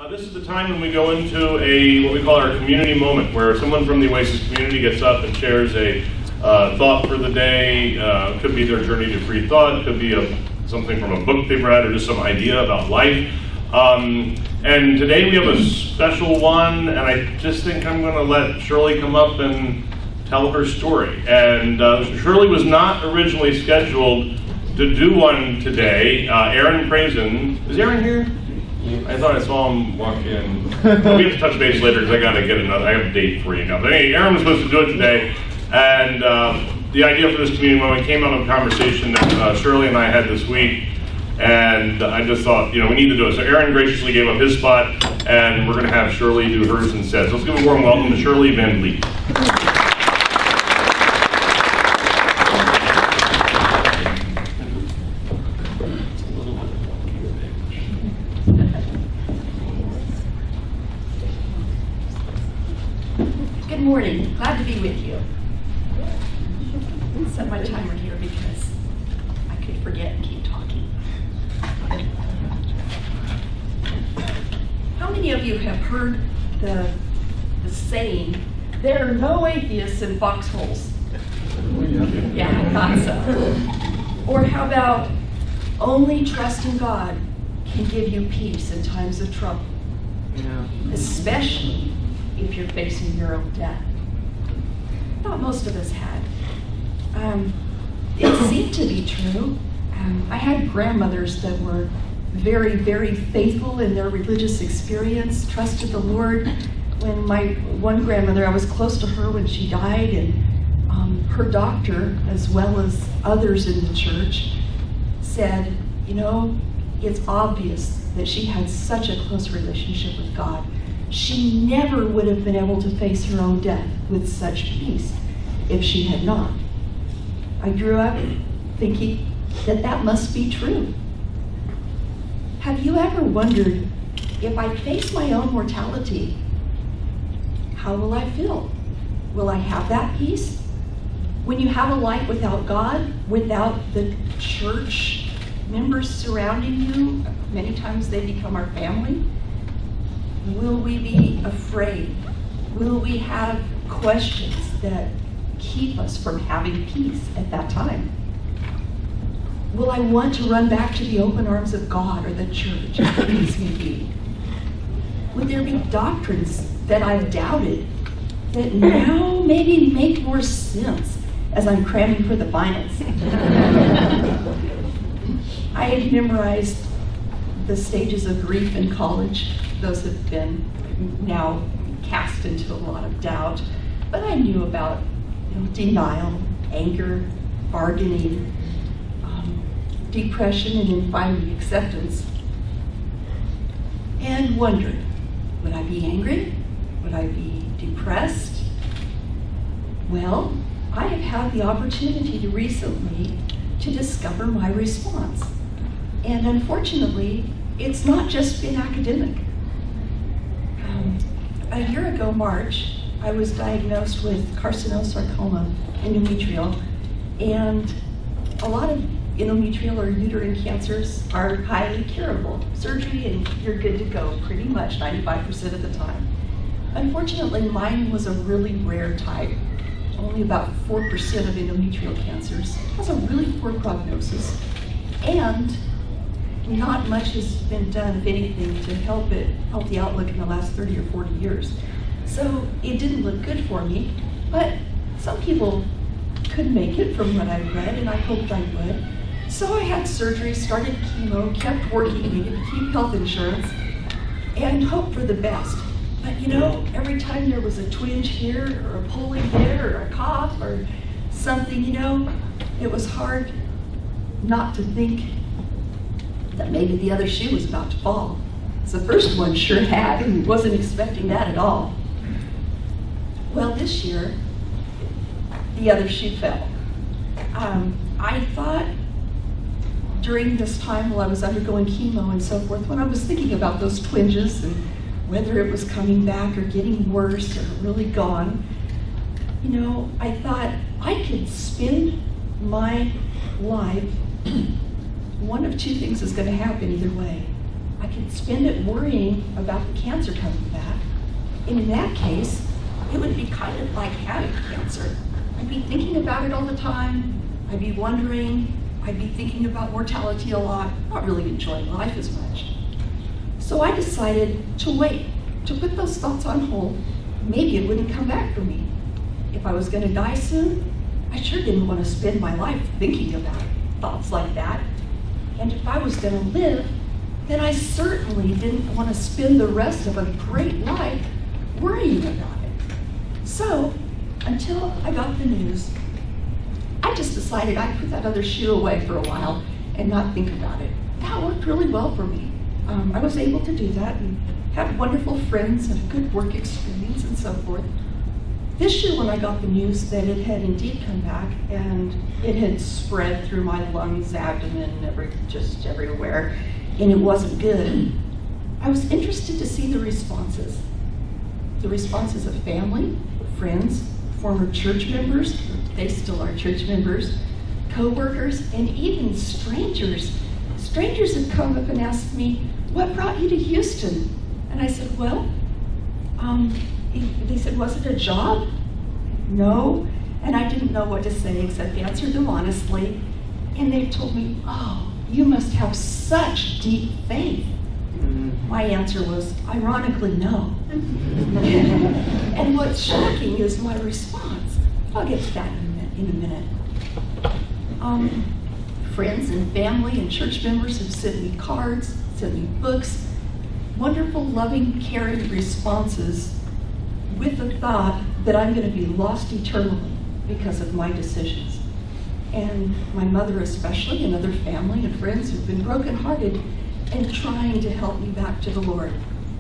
This is the time when we go into what we call our community moment, where someone from the Oasis community gets up and shares a thought for the day. Could be their journey to free thought, could be something from a book they've read, or just some idea about life. And today we have a special one, and I just think I'm going to let Shirley come up and tell her story. And Shirley was not originally scheduled to do one today. Aaron Prazen, is Aaron here? I thought I saw him walk in. We have to touch base later because I got to get I have a date for you now. But anyway, Aaron was supposed to do it today, and the idea for this community moment came out of a conversation that Shirley and I had this week, and I just thought, we need to do it. So Aaron graciously gave up his spot, and we're going to have Shirley do hers instead. So let's give a warm welcome to Shirley Van Vliet. Good morning. Glad to be with you. I'll set my timer here because I could forget and keep talking. How many of you have heard the saying, "There are no atheists in foxholes"? Yeah, I thought so. Or how about, "Only trusting God can give you peace in times of trouble," especially if you're facing your own death. I thought most of us had. It seemed to be true. I had grandmothers that were very, very faithful in their religious experience, trusted the Lord. When my one grandmother, I was close to her when she died, and her doctor, as well as others in the church, said, it's obvious that she had such a close relationship with God. She never would have been able to face her own death with such peace if she had not. I grew up thinking that must be true. Have you ever wondered, if I face my own mortality, how will I feel? Will I have that peace? When you have a life without God, without the church members surrounding you, many times they become our family. Will we be afraid? Will we have questions that keep us from having peace at that time? Will I want to run back to the open arms of God or the church, as the case may be? Would there be doctrines that I've doubted that now maybe make more sense as I'm cramming for the finals? I had memorized the stages of grief in college. Those have been now cast into a lot of doubt. But I knew about denial, anger, bargaining, depression, and then finally acceptance. And wondered, would I be angry? Would I be depressed? Well, I have had the opportunity recently to discover my response. And unfortunately, it's not just been academic. A year ago, March, I was diagnosed with carcinosarcoma, endometrial, and a lot of endometrial or uterine cancers are highly curable. Surgery and you're good to go pretty much 95% of the time. Unfortunately, mine was a really rare type. Only about 4% of endometrial cancers has a really poor prognosis, and not much has been done, if anything, to help the outlook in the last 30 or 40 years. So it didn't look good for me, but some people could make it from what I read, and I hoped I would. So I had surgery, started chemo, kept working, needed to keep health insurance, and hoped for the best. But every time there was a twinge here, or a pulling there, or a cough, or something, it was hard not to think that maybe the other shoe was about to fall. So the first one sure had, and wasn't expecting that at all. Well, this year, the other shoe fell. I thought during this time while I was undergoing chemo and so forth, when I was thinking about those twinges and whether it was coming back or getting worse or really gone, I thought I could spend my life, one of two things is going to happen either way. I could spend it worrying about the cancer coming back. And in that case, it would be kind of like having cancer. I'd be thinking about it all the time. I'd be wondering. I'd be thinking about mortality a lot, not really enjoying life as much. So I decided to wait, to put those thoughts on hold. Maybe it wouldn't come back for me. If I was gonna die soon, I sure didn't want to spend my life thinking about thoughts like that. And if I was gonna live, then I certainly didn't want to spend the rest of a great life worrying about it. So, until I got the news, I just decided I'd put that other shoe away for a while and not think about it. That worked really well for me. I was able to do that and had wonderful friends and a good work experience and so forth. This year when I got the news that it had indeed come back and it had spread through my lungs, abdomen, just everywhere, and it wasn't good, I was interested to see the responses. The responses of family, friends, former church members, they still are church members, co-workers, and even strangers. Strangers had come up and asked me, "What brought you to Houston?" And I said, "Well," they said, "Was it a job?" No. And I didn't know what to say except answer them honestly. And they told me, "Oh, you must have such deep faith." My answer was, ironically, no. And what's shocking is my response. I'll get to that in a minute. Friends and family and church members have sent me cards, sent me books, wonderful, loving, caring responses with the thought that I'm going to be lost eternally because of my decisions. And my mother especially, and other family and friends who've been brokenhearted and trying to help me back to the Lord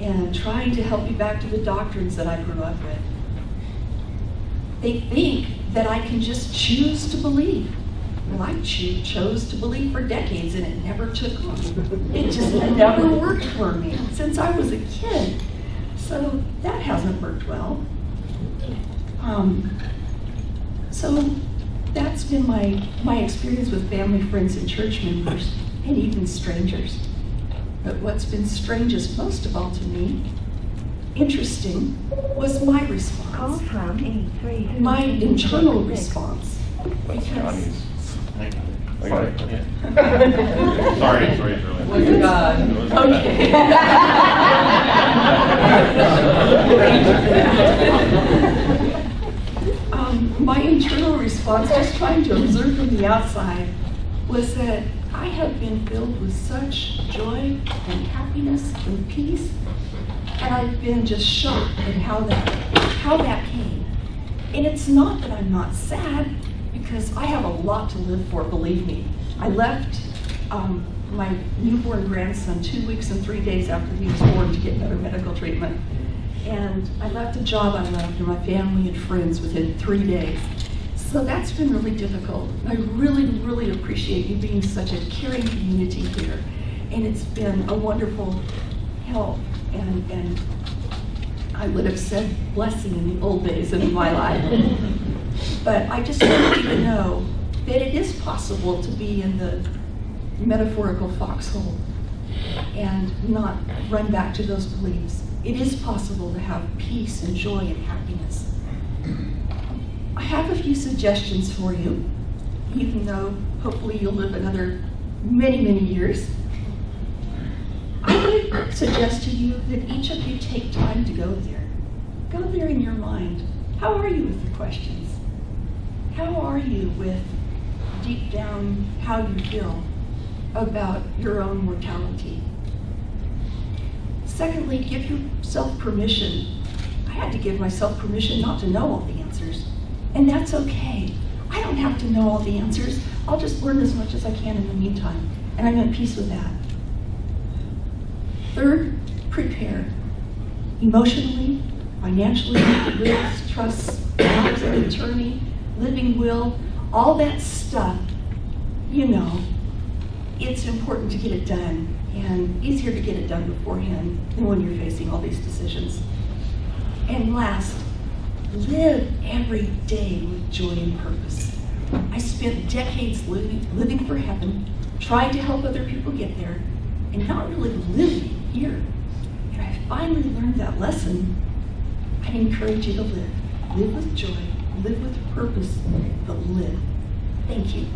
and trying to help me back to the doctrines that I grew up with. They think that I can just choose to believe. Well, I chose to believe for decades and it never took off. It just never worked for me since I was a kid. So that hasn't worked well. So that's been my experience with family, friends, and church members, and even strangers. But what's been strangest most of all to me, interesting, was my response. My internal response. Because Sorry, Shirley. Was God. Okay. My internal response, just trying to observe from the outside, was that I have been filled with such joy and happiness and peace, and I've been just shocked at how that came. And it's not that I'm not sad, because I have a lot to live for, believe me. I left my newborn grandson 2 weeks and 3 days after he was born to get better medical treatment. And I left a job I loved and my family and friends within 3 days. So that's been really difficult. I really, really appreciate you being such a caring community here. And it's been a wonderful help. And I would have said blessing in the old days of my life. But I just want you to know that it is possible to be in the metaphorical foxhole and not run back to those beliefs. It is possible to have peace and joy and happiness. I have a few suggestions for you, even though hopefully you'll live another many, many years. I would suggest to you that each of you take time to go there. Go there in your mind. How are you with the questions? How are you with deep down how you feel about your own mortality? Secondly, give yourself permission. I had to give myself permission not to know all the answers, and that's okay. I don't have to know all the answers. I'll just learn as much as I can in the meantime, and I'm at peace with that. Third, prepare. Emotionally, financially, wills, trusts, powers of attorney, living will, all that stuff, you know, it's important to get it done, and easier to get it done beforehand than when you're facing all these decisions. And last, live every day with joy and purpose. I spent decades living for heaven, trying to help other people get there, and not really living here. And I finally learned that lesson. I encourage you to live. Live with joy, live with purpose, but live. Thank you.